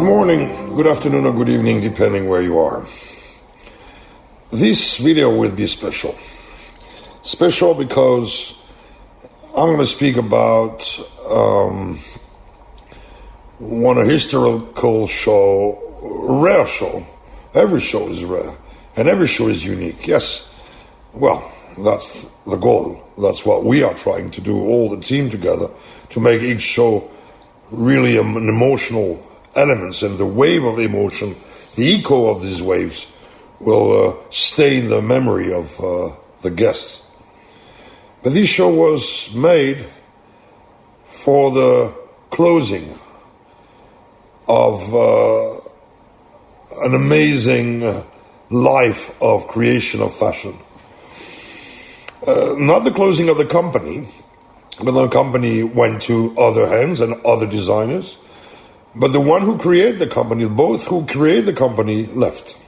morning, good afternoon, or good evening, depending where you are. This video will be special. Special because I'm going to speak about one historical show, rare show. Every show is rare, and every show is unique. Yes, well, that's the goal. That's what we are trying to do, all the team together, to make each show really an emotional elements, and the wave of emotion, the echo of these waves, will stay in the memory of the guests. But this show was made for the closing of an amazing life of creation of fashion. Not the closing of the company, but the company went to other hands and other designers. But the one who created the company, both who created the company, left.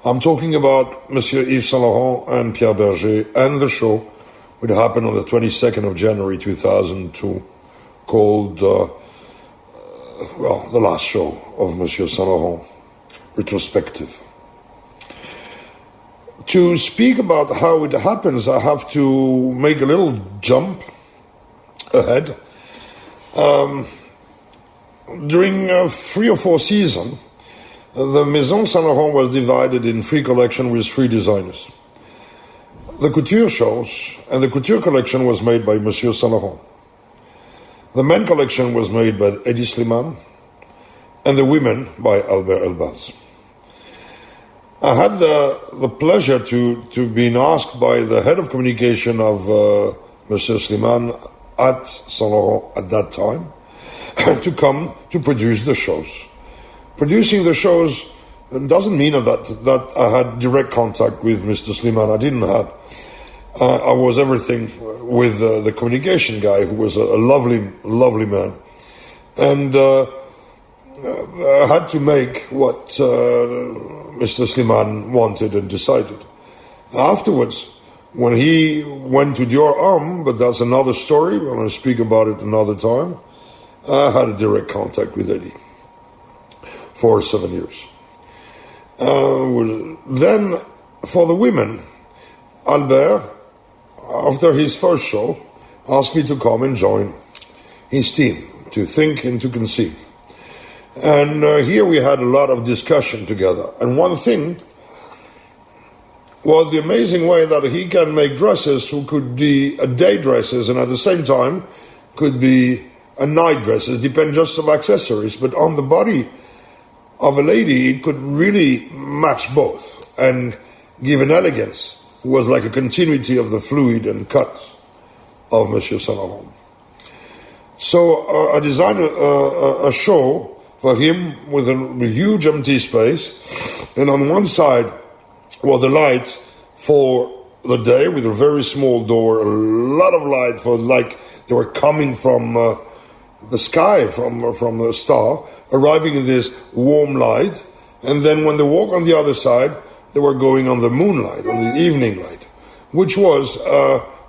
I'm talking about Mr Yves Saint Laurent and Pierre Berger, and the show would happen on the 22nd of January 2002, called, the last show of Monsieur Saint Laurent, retrospective. To speak about how it happens, I have to make a little jump ahead. During 3 or 4 seasons, the Maison Saint Laurent was divided in 3 collections with 3 designers. The couture shows and the couture collection was made by Monsieur Saint Laurent. The men collection was made by Hedi Slimane, and the women by Albert Elbaz. I had the pleasure to be asked by the head of communication of Monsieur Slimane at Saint Laurent at that time to come to produce the shows. Producing the shows doesn't mean that I had direct contact with Mr. Slimane. I didn't have. I was everything with the communication guy, who was a lovely, lovely man. And I had to make what Mr. Slimane wanted and decided. Afterwards, when he went to Dior Homme, but that's another story, I'm going to speak about it another time, I had a direct contact with Hedi for 7 years. Then, for the women, Albert, after his first show, asked me to come and join his team, to think and to conceive. And here we had a lot of discussion together. And one thing was the amazing way that he can make dresses who could be a day dresses and at the same time could be a night dresses, depend just of accessories. But on the body of a lady, it could really match both and give an elegance. It was like a continuity of the fluid and cuts of Monsieur Saint Laurent. So I designed a show for him with a huge empty space, and on one side were the lights for the day with a very small door, a lot of light for like they were coming from the sky, from a star, arriving in this warm light, and then when they walk on the other side, they were going on the moonlight, on the evening light, which was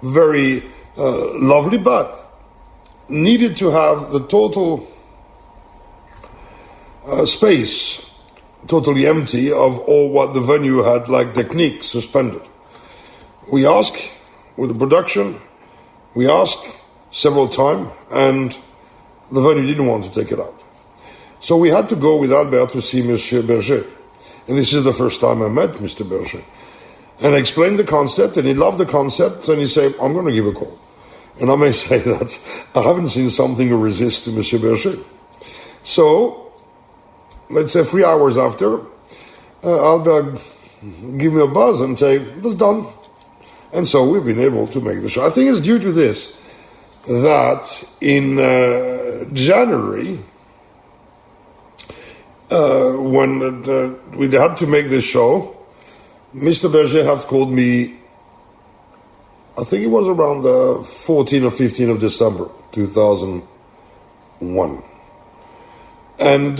very lovely, but needed to have the total space totally empty of all what the venue had like technique suspended. We asked with the production, we asked several times, and the venue didn't want to take it out. So we had to go with Albert to see Monsieur Berger. And this is the first time I met Mr. Berger. And I explained the concept, and he loved the concept, and he said, I'm going to give a call. And I may say that I haven't seen something to resist to Monsieur Berger. So, let's say 3 hours after, Albert give me a buzz and say, it's done. And so we've been able to make the show. I think it's due to this that in January, when we had to make this show, Mr. Berger have called me, I think it was around the 14th or 15th of December, 2001. And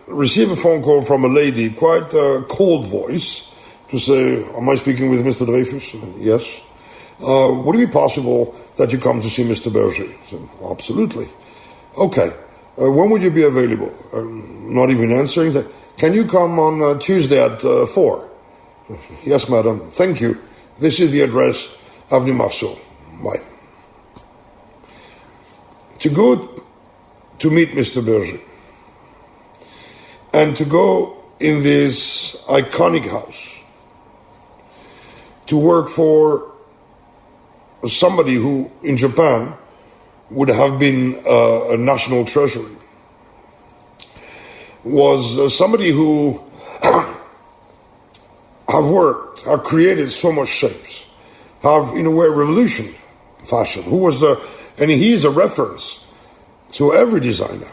received a phone call from a lady, quite a cold voice, to say, am I speaking with Mr. Dreyfus? Yes. Would it be possible that you come to see Mr. Berger? I said, absolutely. Okay. when would you be available? Not even answering. Can you come on Tuesday at 4? Yes, madam. Thank you. This is the address, Avenue Marceau. Bye. To go to meet Mr. Berger and to go in this iconic house to work for somebody who in Japan would have been a national treasury, was somebody who have created so much shapes, have in a way revolutioned fashion, and he is a reference to every designer.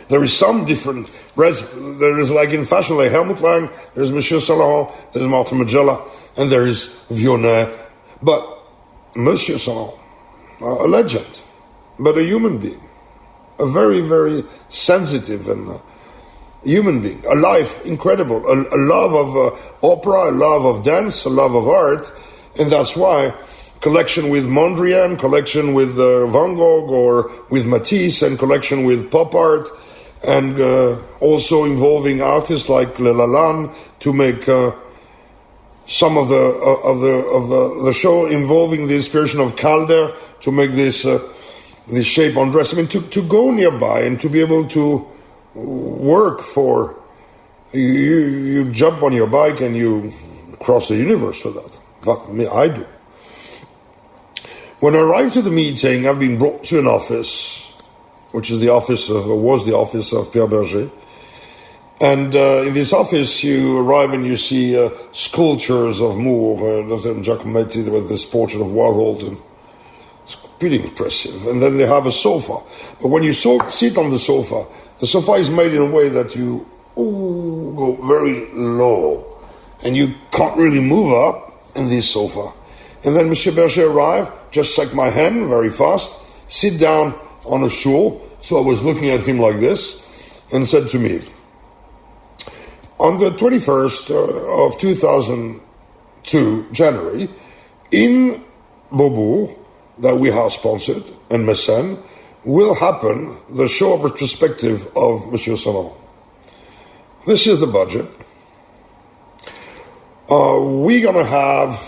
There is some different, there is like in fashion, like Helmut Lang, there's Monsieur Saint Laurent, there's Martin Margiela, and there is Vionnet. But Monsieur Saint Laurent, a legend, but a human being, a very, very sensitive and human being, a life incredible, a love of opera, a love of dance, a love of art, and that's why collection with Mondrian, collection with Van Gogh or with Matisse, and collection with pop art, and also involving artists like Lalande to make some of the show involving the inspiration of Calder to make this shape on dress. I mean, to go nearby and to be able to work for you jump on your bike and you cross the universe for that. But me, I do. When I arrived at the meeting, I've been brought to an office, which is was the office of Pierre Berger. And in this office, you arrive and you see sculptures of Moore and Giacometti with this portrait of Warhol, and it's pretty impressive. And then they have a sofa. But when you sit on the sofa is made in a way that you go very low, and you can't really move up in this sofa. And then Monsieur Berger arrived, just shook my hand very fast, sit down on a stool. So I was looking at him like this, and said to me, on the 21st of 2002, January, in Beaubourg, that we have sponsored, and Mécène, will happen the show retrospective of Monsieur Saint Laurent. This is the budget. We're going to have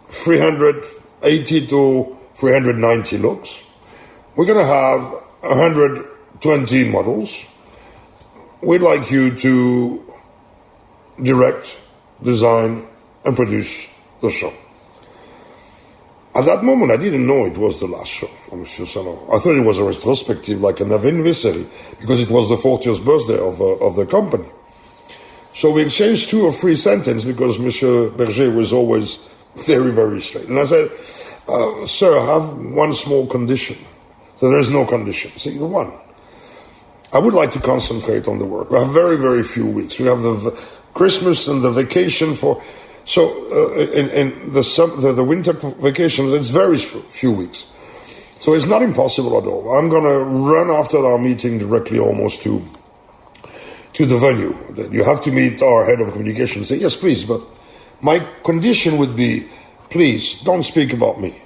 380 to 390 looks. We're going to have 120 models. We'd like you to direct, design, and produce the show. At that moment, I didn't know it was the last show of Monsieur Saint Laurent. I thought it was a retrospective, like an anniversary, because it was the 40th birthday of the company. So we exchanged 2 or 3 sentences, because Monsieur Berger was always very, very straight. And I said, sir, I have one small condition. So there is no condition. See, the one. I would like to concentrate on the work. We have very, very few weeks. We have the Christmas and the vacation for... So, in the winter vacation, it's very few weeks. So it's not impossible at all. I'm going to run after our meeting directly almost to the venue. You have to meet our head of communication. Say, yes, please, but my condition would be, please, don't speak about me.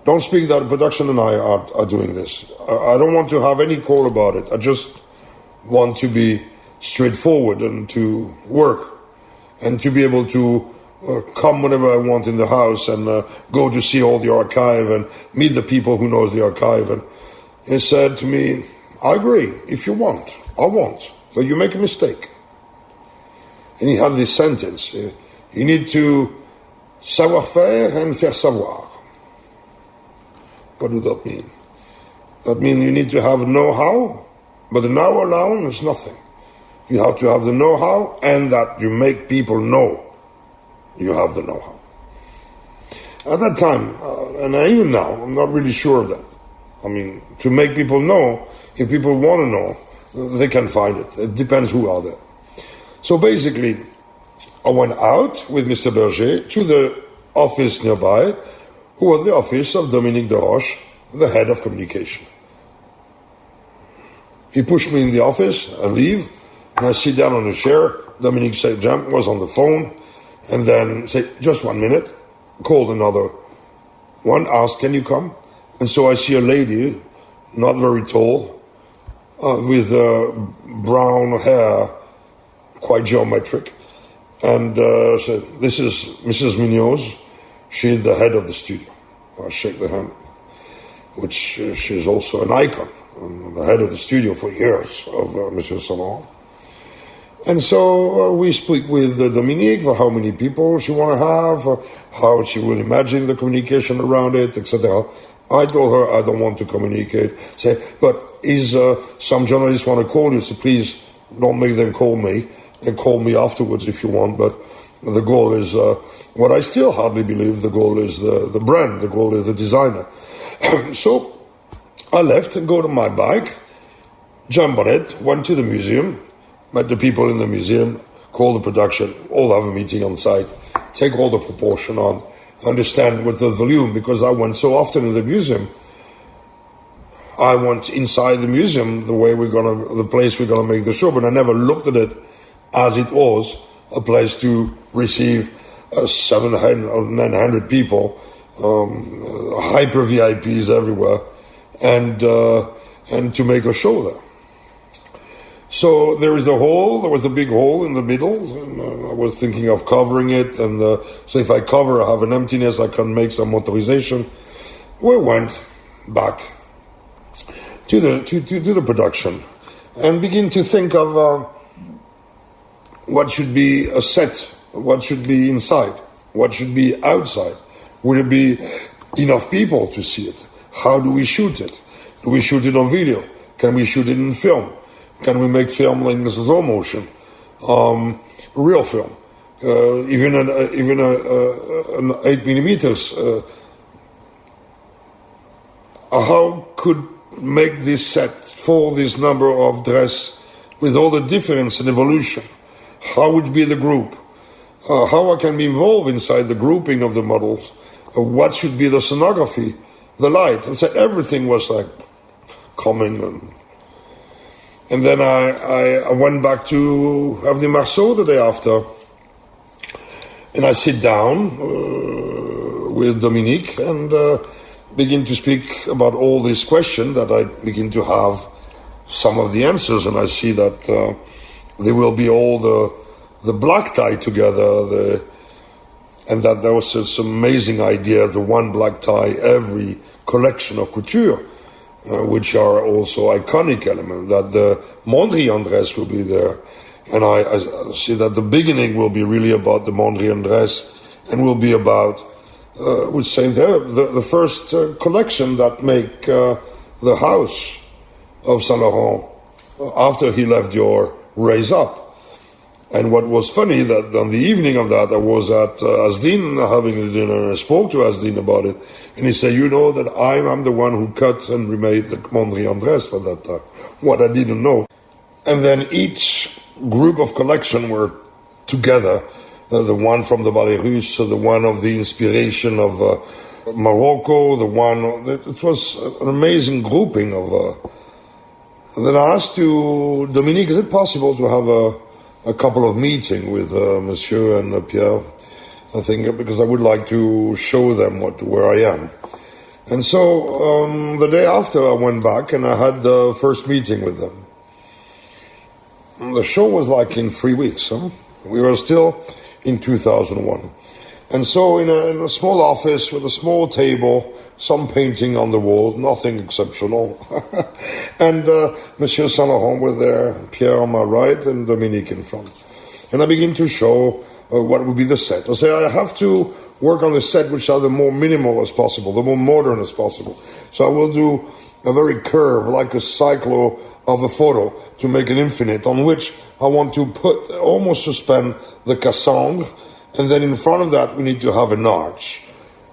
Don't speak that production and I are doing this. I don't want to have any call about it. I just want to be straightforward and to work and to be able to come whenever I want in the house and go to see all the archive and meet the people who knows the archive. And he said to me, I agree. If you want, I want. But you make a mistake. And he had this sentence. You need to savoir faire and faire savoir. What does that mean? That means you need to have know-how, but the know-how alone is nothing. You have to have the know-how and that you make people know you have the know-how. At that time, and even now, I'm not really sure of that. I mean, to make people know, if people want to know, they can find it. It depends who are there. So basically, I went out with Mr. Berger to the office nearby, who was the office of Dominique de Roche, the head of communication. He pushed me in the office, I leave, and I sit down on a chair. Dominique said, Jam was on the phone, and then said, just 1 minute, called another one, asked, can you come? And so I see a lady not very tall, with brown hair, quite geometric. And so this is Mrs. Munoz. She's the head of the studio. I shake the hand, which she's also an icon, the head of the studio for years of Monsieur Saint Laurent. And so we speak with Dominique for how many people she want to have, how she will imagine the communication around it, etc. I told her I don't want to communicate. Say, but some journalists want to call you, so please don't make them call me, and call me afterwards if you want. But the goal is, what I still hardly believe, the goal is the brand, the goal is the designer. So I left and go to my bike, jump on it, went to the museum, met the people in the museum, call the production, all have a meeting on site, take all the proportion on, understand with the volume, because I went so often in the museum. I went inside the museum, the place we're gonna make the show, but I never looked at it as it was, a place to receive 700 or 900 people, hyper VIPs everywhere, and to make a show there. So there is a hall, there was a big hall in the middle, and I was thinking of covering it, and so if I cover, I have an emptiness, I can make some motorization. We went back to the production and begin to think of what should be a set, what should be inside, what should be outside. Will it be enough people to see it? How do we shoot it? Do we shoot it on video? Can we shoot it in film? Can we make film in slow motion? Real film? Even an 8 millimeters? How could make this set for this number of dress with all the difference and evolution? How would be the group? How I can be involved inside the grouping of the models? What should be the scenography? The light? And so everything was like coming. And then I went back to Avenue Marceau the day after, and I sit down with Dominique and begin to speak about all these questions that I begin to have some of the answers, and I see that there will be all the black tie together, and that there was this amazing idea, the one black tie, every collection of couture, which are also iconic elements, that the Mondrian dress will be there. And I see that the beginning will be really about the Mondrian dress, and will be about, would say there, the first collection that make the house of Saint Laurent after he left Dior raise up. And what was funny, that on the evening of that, I was at Asdin having a dinner, and I spoke to Asdin about it, and he said, you know that I'm the one who cut and remade the Mondrian dress at that time, what I didn't know. And then each group of collection were together, the one from the Ballet Russe, the one of the inspiration of Morocco, it was an amazing grouping of... Then I asked to Dominique, is it possible to have a couple of meetings with Monsieur and Pierre, I think, because I would like to show them where I am. And so the day after I went back and I had the first meeting with them. The show was like in 3 weeks. We were still in 2001. And so in a small office with a small table, some painting on the wall, nothing exceptional. And Monsieur Saint Laurent were there, Pierre on my right and Dominique in front. And I begin to show what would be the set. I say I have to work on the set which are the more minimal as possible, the more modern as possible. So I will do a very curve, like a cyclo of a photo, to make an infinite, on which I want to put, almost suspend the Cassandre, and then in front of that we need to have an arch.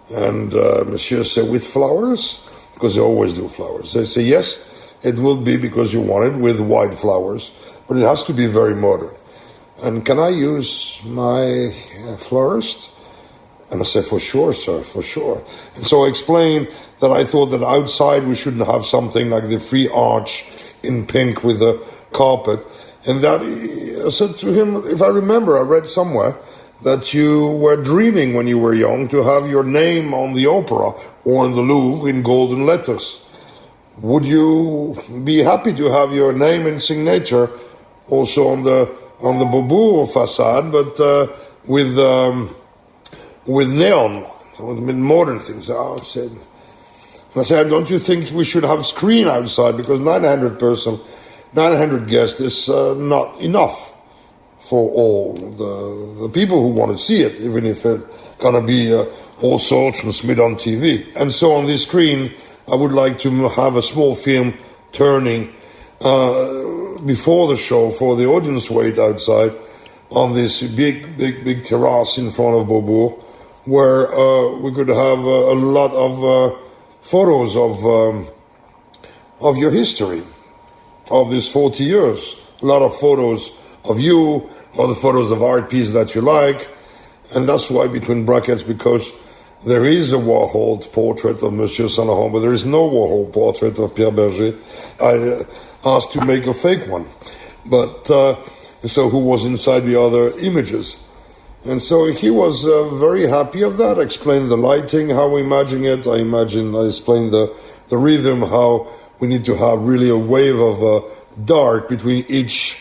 And Monsieur said, with flowers? Because they always do flowers. They say, yes, it will be because you want it with white flowers, but it has to be very modern. And can I use my florist? And I said, for sure, sir, for sure. And so I explained that I thought that outside we shouldn't have something like the free arch in pink with a carpet. And that I said to him, if I remember, I read somewhere that you were dreaming when you were young to have your name on the opera or in the Louvre in golden letters. would you be happy to have your name and signature also on the Beaubourg facade, but with neon, with modern things? I said, don't you think we should have screen outside, because 900 guests is not enough for all the people who want to see it, even if it's gonna be also transmitted on TV. And so on this screen, I would like to have a small film turning before the show for the audience wait outside on this big terrace in front of Beaubourg, where we could have a lot of photos of your history of these 40 years. A lot of photos of you, or the photos of art piece that you like. And that's why, between brackets, because there is a Warhol portrait of Monsieur Saint Laurent, but there is no Warhol portrait of Pierre Berger. I asked to make a fake one, but so who was inside the other images. And so he was very happy of that. I explained the lighting, how we imagine it. I explained the rhythm, how we need to have really a wave of dark between each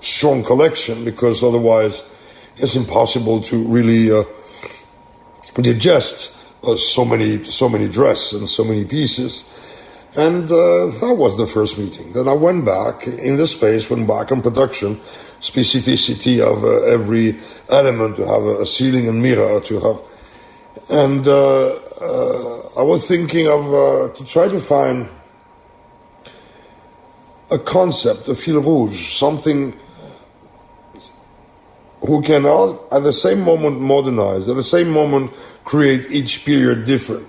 strong collection, because otherwise it's impossible to really digest so many dresses and so many pieces. And that was the first meeting. Then I went back in the space, went back on production, specificity of every element, to have a ceiling and mirror to have. And I was thinking of to try to find a concept, a fil rouge, something who can at the same moment modernize, at the same moment create each period different.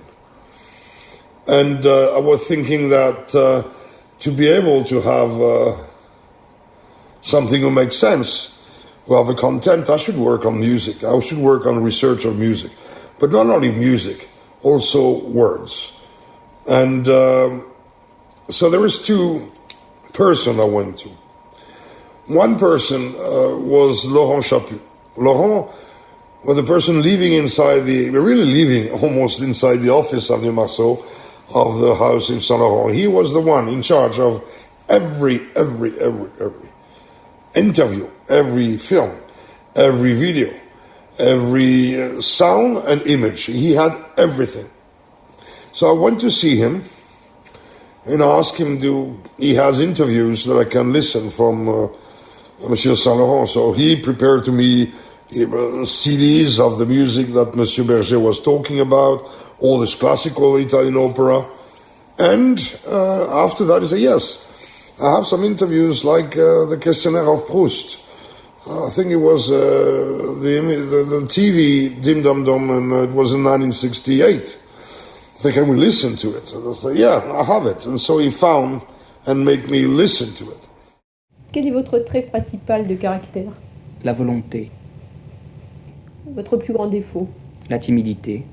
And I was thinking that to be able to have something that makes sense, well, the content, I should work on music. I should work on research of music. But not only music, also words. And so there is two persons I went to. One person was Laurent Chaput. Laurent was the person living almost inside the office of Marceau, of the house in Saint Laurent. He was the one in charge of every interview, every film, every video, every sound and image. He had everything. So I went to see him and asked him he has interviews that I can listen from Monsieur Saint Laurent. So he prepared to me CDs of the music that Monsieur Berger was talking about, all this classical Italian opera. And after that he said, yes, I have some interviews like the Questionnaire of Proust. I think it was the TV Dim Dum Dum, and it was in 1968. So can we listen to it? And I said, yeah, I have it. And so he found and made me listen to it. Quel est votre trait principal de caractère? La volonté. Votre plus grand défaut? La timidité.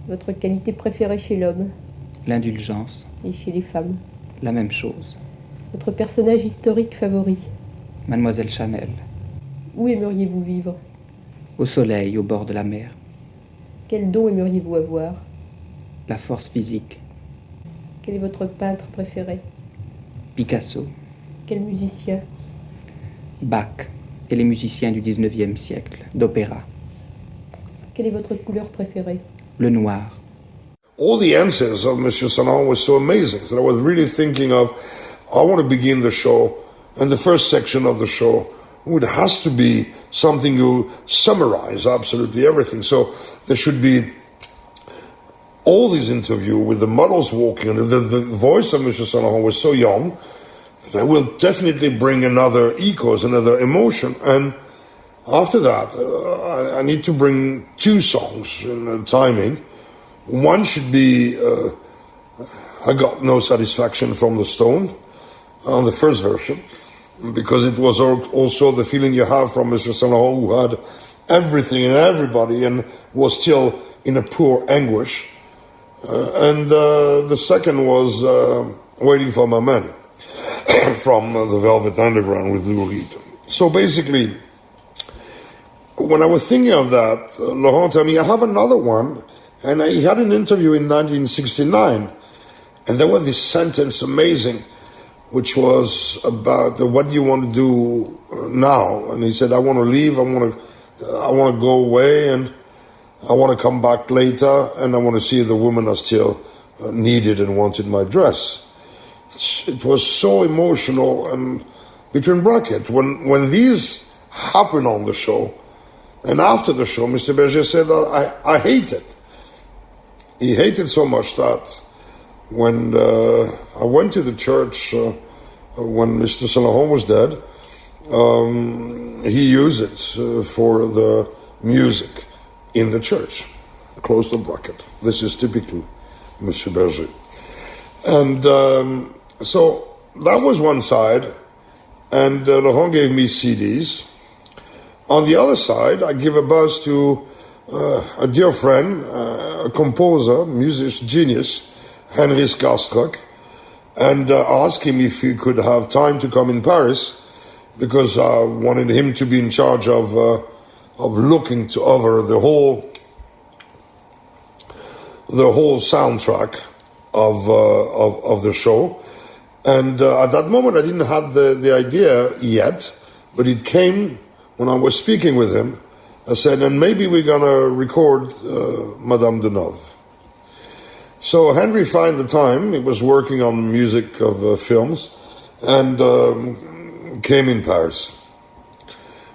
Votre qualité préférée chez l'homme? L'indulgence. Et chez les femmes? La même chose. Votre personnage historique favori? Mademoiselle Chanel. Où aimeriez-vous vivre? Au soleil, au bord de la mer. Quel don aimeriez-vous avoir? La force physique. Quel est votre peintre préféré? Picasso. Quel musicien? Bach et les musiciens du 19e siècle, d'opéra. Quelle est votre couleur préférée? Le noir. All the answers of Monsieur Saint Laurent was so amazing that I was really thinking of, I want to begin the show, and the first section of the show has to be something to summarize absolutely everything. So there should be all these interviews with the models walking, and the voice of Monsieur Saint Laurent was so young that I will definitely bring another echoes, another emotion. And after that, I need to bring two songs in timing. One should be I Got No Satisfaction from the Stone, on the first version, because it was also the feeling you have from Mr. Saint Laurent, who had everything and everybody and was still in a poor anguish. And the second was Waiting for My Man from the Velvet Underground with Lou Reed. So basically, when I was thinking of that, Laurent told me, I have another one. And he had an interview in 1969 And there was this sentence, amazing, which was about what do you want to do now? And he said, I want to leave, I want to go away, and I want to come back later, and I want to see if the women are still needed and wanted my dress. It was so emotional, and between brackets, when these happened on the show, and after the show, Mr. Berger said that I hate it. He hated so much that when I went to the church, when Mr. Saint Laurent was dead, he used it for the music in the church. Close the bracket. This is typical Monsieur Berger. And so that was one side, and Laurent gave me CDs. On the other side, I give a buzz to a dear friend, a composer, musician, genius, Henry Skarstruck, and asked him if he could have time to come in Paris, because I wanted him to be in charge of looking to over the whole soundtrack of the show. And at that moment, I didn't have the idea yet, but it came when I was speaking with him. I said, and maybe we're going to record Madame Deneuve. So Henry found the time. He was working on music of films, and came in Paris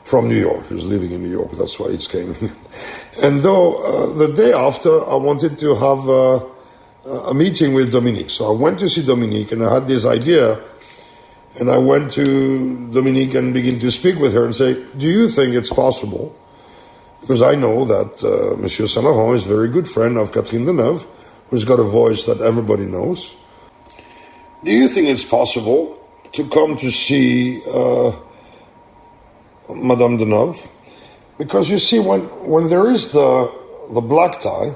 from New York. He was living in New York. That's why he came. And though the day after, I wanted to have a meeting with Dominique. So I went to see Dominique, and I had this idea. And I went to Dominique and began to speak with her and say, do you think it's possible? Because I know that Monsieur Saint Laurent is a very good friend of Catherine Deneuve, who's got a voice that everybody knows. Do you think it's possible to come to see Madame Deneuve? Because you see, when there is the black tie,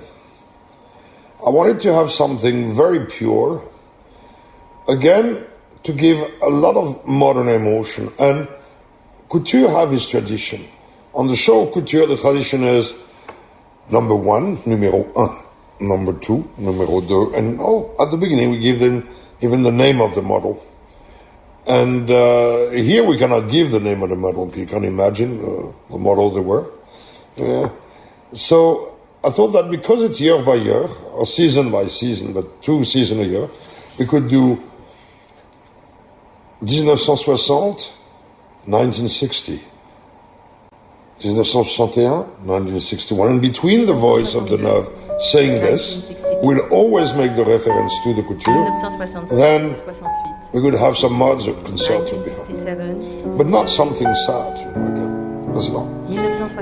I wanted to have something very pure, again, to give a lot of modern emotion. And couture have its tradition. On the show of couture, the tradition is number 1, numéro 1, number 2, numéro 2, and at the beginning we give them even the name of the model. And here we cannot give the name of the model. You can imagine the model they were. So I thought that because it's year by year, or season by season, but 2 seasons a year, we could do 1960, 1960, 1961, 1961, and between the voice of Deneuve saying this, we'll always make the reference to the couture. Then we could have some Mozart concerto behind, but not something sad, again. That's not.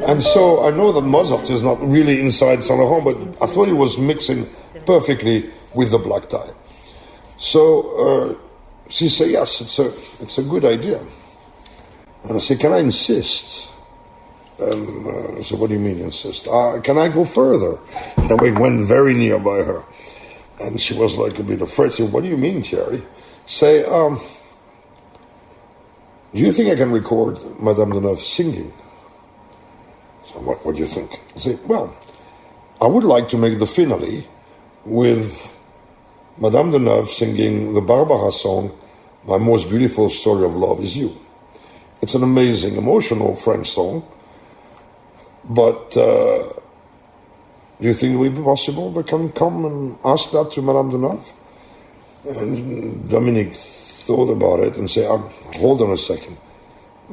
And so I know that Mozart is not really inside Saint Laurent, but I thought he was mixing perfectly with the black tie. So she said, yes, it's a good idea. And I said, can I insist? So what do you mean insist? Can I go further? And we went very near by her. And she was like a bit afraid. She said, what do you mean, Thierry? Say, do you think I can record Madame Deneuve singing? So what do you think? I said, well, I would like to make the finale with Madame Deneuve singing the Barbara song, My Most Beautiful Story of Love Is You. It's an amazing, emotional French song. But do you think it will be possible they can come and ask that to Madame Deneuve? And Dominique thought about it and said, hold on a second.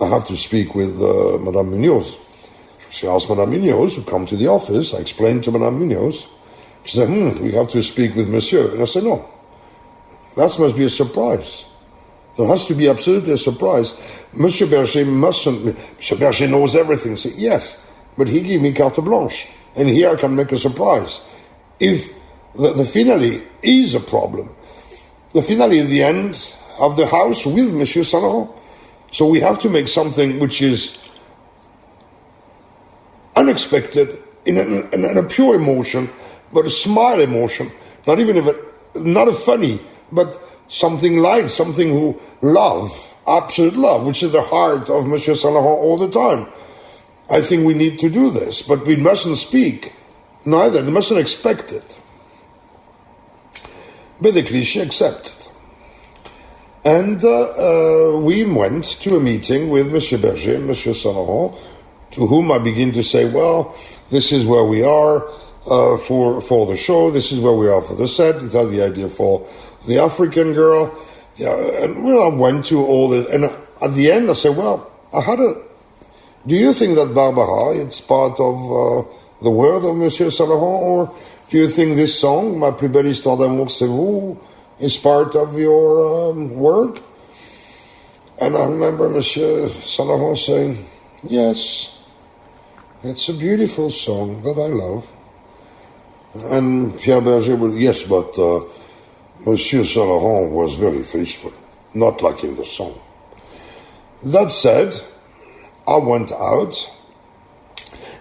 I have to speak with Madame Munoz. She asked Madame Munoz to come to the office. I explained to Madame Munoz. She said, we have to speak with Monsieur. And I said, no, that must be a surprise. There has to be absolutely a surprise. Monsieur Berger mustn't. Monsieur Berger knows everything. I said, yes, but he gave me carte blanche. And here I can make a surprise. If the finale is a problem, the finale is the end of the house with Monsieur Saint Laurent. So we have to make something which is unexpected, in a pure emotion, but a smile emotion, not a funny, but something light, something who love, absolute love, which is the heart of Monsieur Saint Laurent all the time. I think we need to do this, but we mustn't speak, neither, we mustn't expect it. Basically, she accepted. And we went to a meeting with Monsieur Berger and Monsieur Saint Laurent, to whom I begin to say, well, this is where we are for the show, this is where we are for the set, it had the idea for the African girl. Yeah, and I went to all the, and at the end I said, well, do you think that Barbara, it's part of the word of Monsieur Saint Laurent, or do you think this song, Ma plus belle histoire d'amour c'est vous, is part of your word? And I remember Monsieur Saint Laurent saying, yes, it's a beautiful song that I love. And Pierre Berger would, yes, but Monsieur Saint Laurent was very faithful, not like in the song. That said, I went out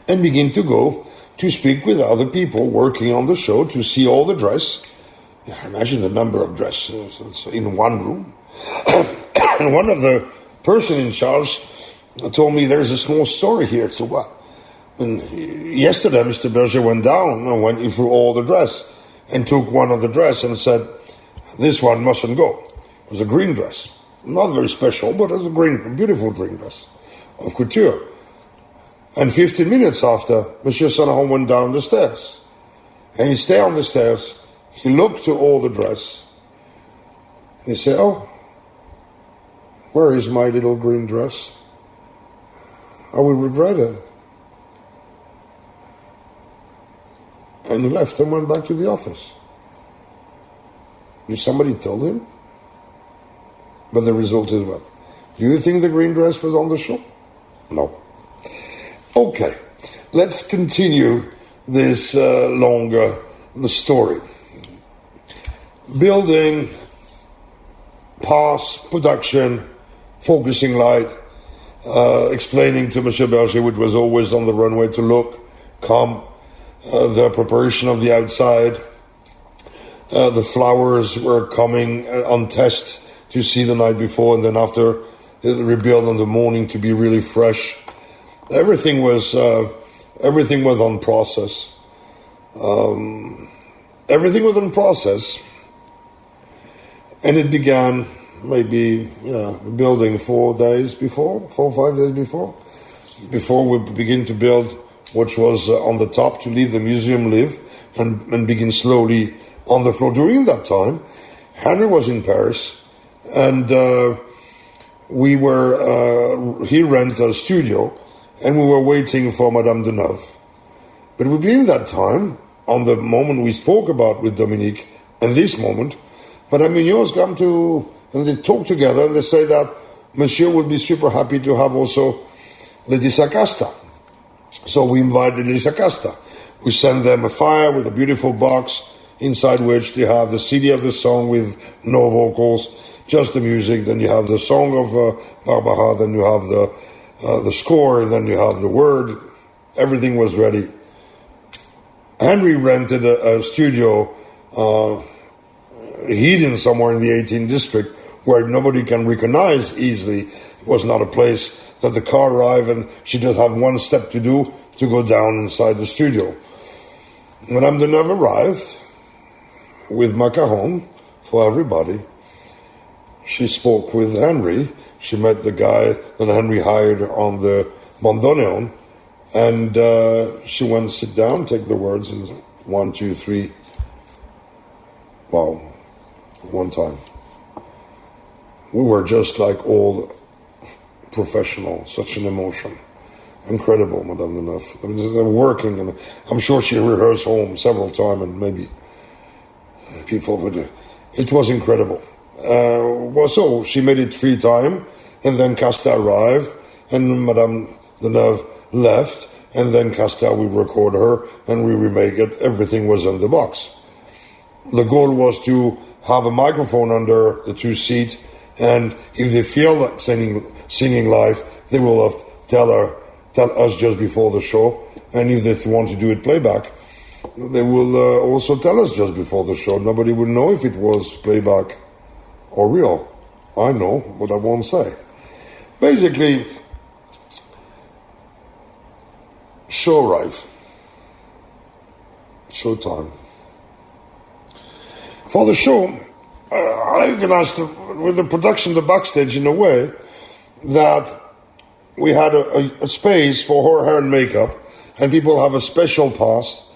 and began to go to speak with other people working on the show to see all the dress. Imagine the number of dresses in one room. And one of the person in charge told me there's a small story here. So what? And yesterday Mr. Berger went down and went through all the dress and took one of the dress and said, this one mustn't go. It was a green dress. Not very special, but it was a beautiful green dress of couture. And 15 minutes after, Monsieur Saint Laurent went down the stairs. And he stayed on the stairs. He looked to all the dress. And he said, oh, where is my little green dress? I will regret it. And he left and went back to the office. Did somebody tell him? But the result is what? Do you think the green dress was on the show? No. Okay, let's continue this the story. Building, pass, production, focusing light, explaining to Monsieur Berger, which was always on the runway, to look, come, the preparation of the outside, the flowers were coming on test to see the night before, and then after rebuild in the morning to be really fresh. Everything was on process. Everything was in process, and it began maybe building 4 days before, 4 or 5 days before we begin to build, which was on the top to leave the museum live and begin slowly on the floor. During that time, Henry was in Paris, and he rented a studio, and we were waiting for Madame Deneuve. But within that time, on the moment we spoke about with Dominique, and this moment, Madame Munoz come to, and they talk together, and they say that Monsieur would be super happy to have also Laetitia Casta. So we invited Laetitia Casta. We sent them a file with a beautiful box, inside which they have the CD of the song with no vocals, just the music. Then you have the song of Barbara, then you have the score, and then you have the word. Everything was ready. Henry rented a studio hidden somewhere in the 18th district where nobody can recognize easily. It was not a place that the car arrived and she just had one step to do to go down inside the studio. Madame Deneuve arrived with macaron for everybody. She spoke with Henry. She met the guy that Henry hired on the bandoneon, and she went, sit down, take the words, and 1, 2, 3. Wow, one time. We were just like all professional, such an emotion. Incredible, Madame Deneuve. I mean, they were working, and I'm sure she rehearsed home several times, and maybe people would. It was incredible. So she made it 3 times, and then Casta arrived, and Madame Deneuve left, and then Casta, we record her, and we remake it. Everything was in the box. The goal was to have a microphone under the 2 seats, and if they feel like singing live, they will have tell us just before the show, and if they want to do it playback, they will also tell us just before the show. Nobody will know if it was playback or real. I know, but I won't say. Basically, show arrive. Showtime. For the show, I organized with the production, the backstage, in a way that we had a space for her hair and makeup, and people have a special pass,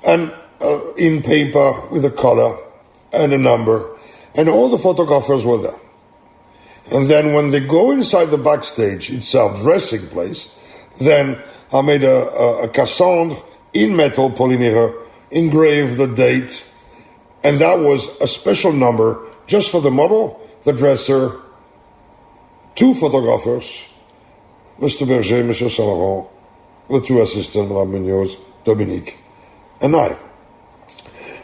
and in paper with a color and a number, and all the photographers were there. And then when they go inside the backstage itself, dressing place, then I made a cassandre in metal polymer, engraved the date, and that was a special number just for the model, the dresser, 2 photographers, Mr. Berger, Mr. Saint Laurent, the 2 assistants, Madame Munoz, Dominique, and I.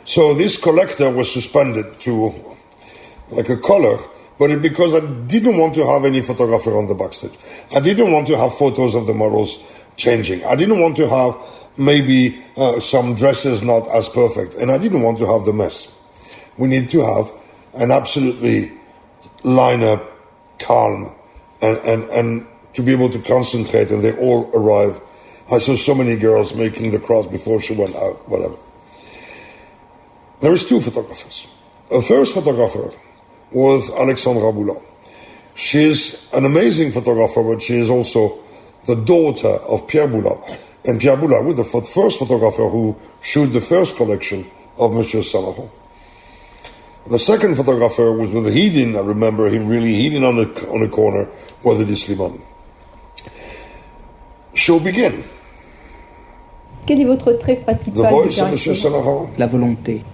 So this collector was suspended to like a collar, but because I didn't want to have any photographer on the backstage. I didn't want to have photos of the models changing. I didn't want to have maybe some dresses not as perfect, and I didn't want to have the mess. We need to have an absolutely lineup, calm, and to be able to concentrate, and they all arrive. I saw so many girls making the cross before she went out, whatever. There is 2 photographers. The first photographer was Alexandra Boulard. She's an amazing photographer, but she is also the daughter of Pierre Boulard. And Pierre Boulard was the first photographer who shot the first collection of Monsieur Saint Laurent. The second photographer was with Hedin. I remember him really Hedin on the corner with the Slimane. Show begin. Quel est votre trait The principal voice de of Monsieur Saint Laurent, La volonté,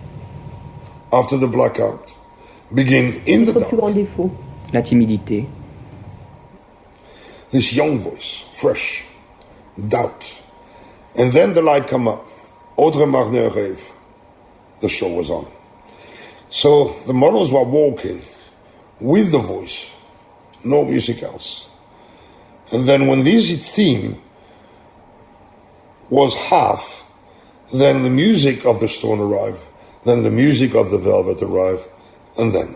after the blackout, begin in the Votre plus grand dark. défaut. la timidité, This young voice, fresh, doubt. And then the light come up. Audrey Marner rêve. The show was on. So the models were walking with the voice, no music else. And then when this theme was half, then the music of the stone arrived, then the music of the velvet arrived, and then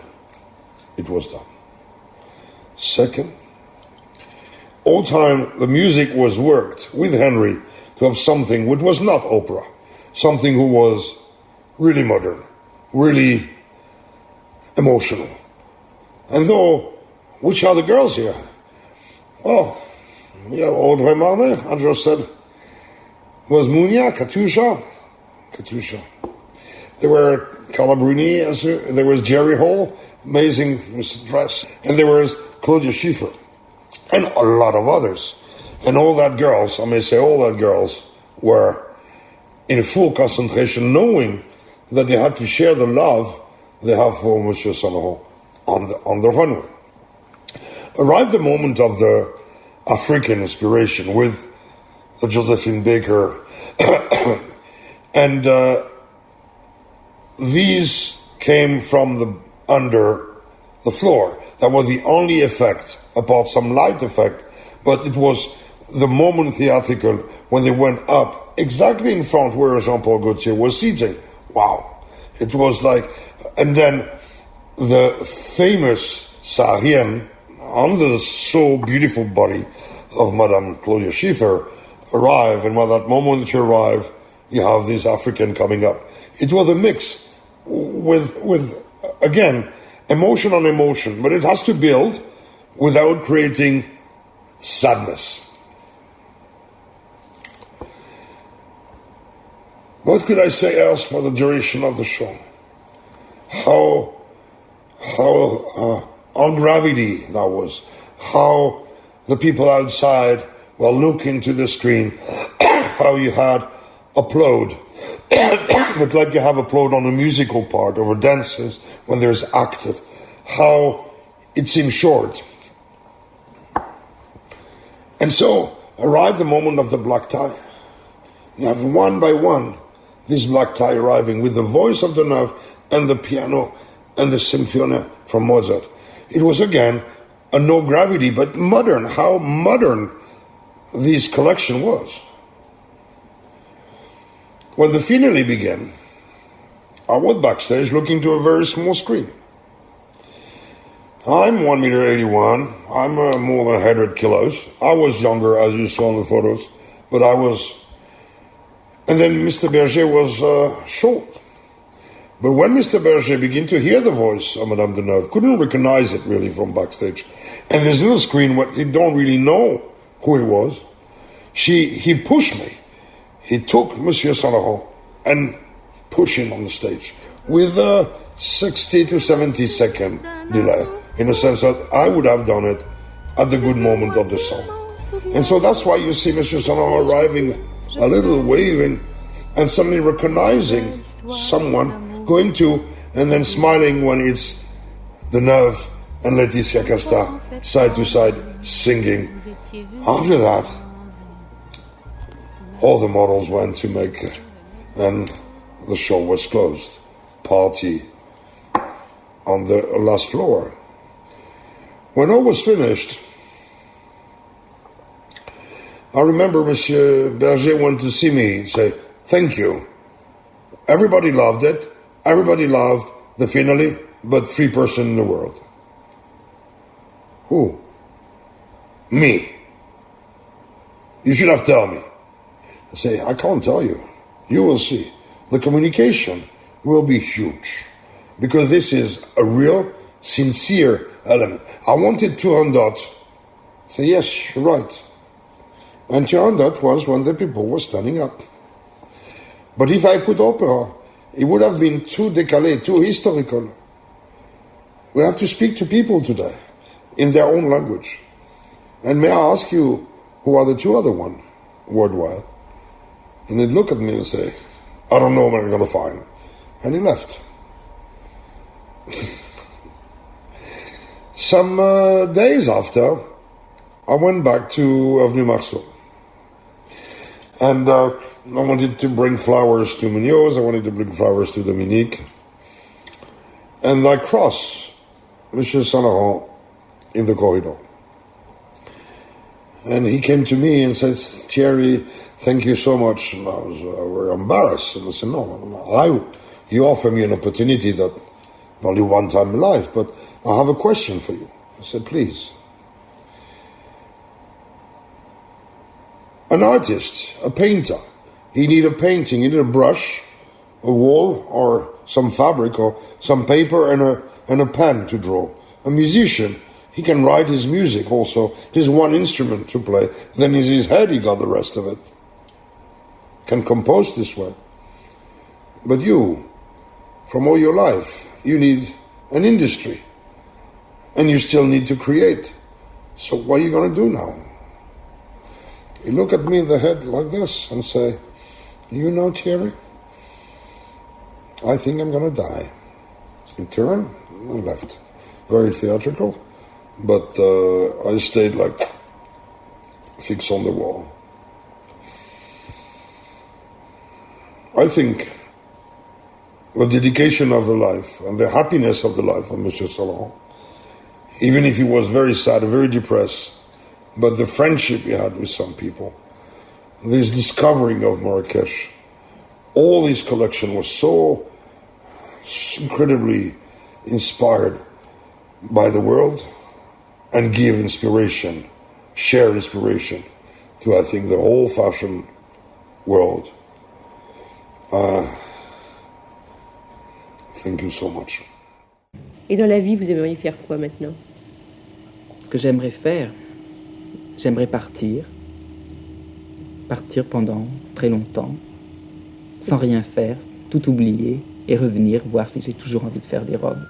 it was done. Second, all time the music was worked with Henry to have something which was not opera, something who was really modern, really emotional. And though, which are the girls here? Well, you know, Audrey Marner, I just said, was Munia, Katusha. There were Carla Bruni, there was Jerry Hall, amazing dress, and there was Claudia Schiffer, and a lot of others. And all that girls, I may say all that girls, were in full concentration, knowing that they had to share the love they have for Monsieur Saint Laurent on the runway. Arrived the moment of the African inspiration with the Josephine Baker, and these came from under the floor. That was the only effect, apart some light effect, but it was the moment theatrical when they went up exactly in front where Jean-Paul Gaultier was sitting. Wow. It was like, and then the famous Saharienne on the so beautiful body of Madame Claudia Schiffer arrive, and when that moment you arrive, you have this African coming up. It was a mix with again, emotion on emotion, but it has to build without creating sadness. What could I say else for the duration of the show? How on gravity that was. How the people outside were looking to the screen. How you had applaud. But like you have applaud on a musical part over dances when there's acted. How it seemed short. And so arrived the moment of the black tie. You have one by one this black tie arriving with the voice of Deneuve and the piano and the Symphonia from Mozart. It was again a no gravity, but modern. How modern this collection was. When the finale began, I was backstage looking to a very small screen. I'm 1.81 meters. I'm more than 100 kilos. I was younger, as you saw in the photos, but I was. And then Mr. Berger was short. But when Mr. Berger began to hear the voice of Madame Deneuve, couldn't recognize it really from backstage, and this little screen where they don't really know who it was, he pushed me. He took Monsieur Saint Laurent and pushed him on the stage with a 60 to 70 second delay, in the sense that I would have done it at the good moment of the song. And so that's why you see Monsieur Saint Laurent arriving, a little waving, and suddenly recognizing someone, going to, and then smiling when it's Deneuve and Laetitia Casta side to side singing. After that, all the models went to make it, and the show was closed. Party on the last floor. When all was finished, I remember Monsieur Berger went to see me and say, "Thank you. Everybody loved it. Everybody loved the finale, but 3 persons in the world." Who? Me. You should have told me. I say, I can't tell you. You will see. The communication will be huge, because this is a real, sincere element. I wanted Turandot. Say, yes, you're right. And Turandot was when the people were standing up. But if I put opera, it would have been too décalé, too historical. We have to speak to people today in their own language. And may I ask you, who are the 2 other ones worldwide? And he'd look at me and say, I don't know what I'm going to find. And he left. Some days after, I went back to Avenue Marceau. And I wanted to bring flowers to Munoz, I wanted to bring flowers to Dominique. And I crossed Monsieur Saint Laurent in the corridor. And he came to me and said, Thierry, thank you so much. And I was very embarrassed. And I said, no, you offer me an opportunity that only one time in life, but I have a question for you. I said, please. An artist, a painter, he need a painting, he need a brush, a wall, or some fabric, or some paper and a pen to draw. A musician, he can write his music also. There's one instrument to play. Then in his head he got the rest of it. Can compose this way. But you, from all your life, you need an industry. And you still need to create. So what are you going to do now? He look at me in the head like this and say, you know, Thierry, I think I'm going to die. He turned and left. Very theatrical, but I stayed like fixed on the wall. I think the dedication of the life and the happiness of the life of Monsieur Saint Laurent, even if he was very sad, very depressed, but the friendship he had with some people, this discovering of Marrakesh, all his collection was so incredibly inspired by the world and give inspiration, share inspiration to, I think, the whole fashion world. Thank you so much. Et dans la vie, vous aimeriez faire quoi maintenant? Ce que j'aimerais faire, j'aimerais partir pendant très longtemps, sans rien faire, tout oublier, et revenir voir si j'ai toujours envie de faire des robes.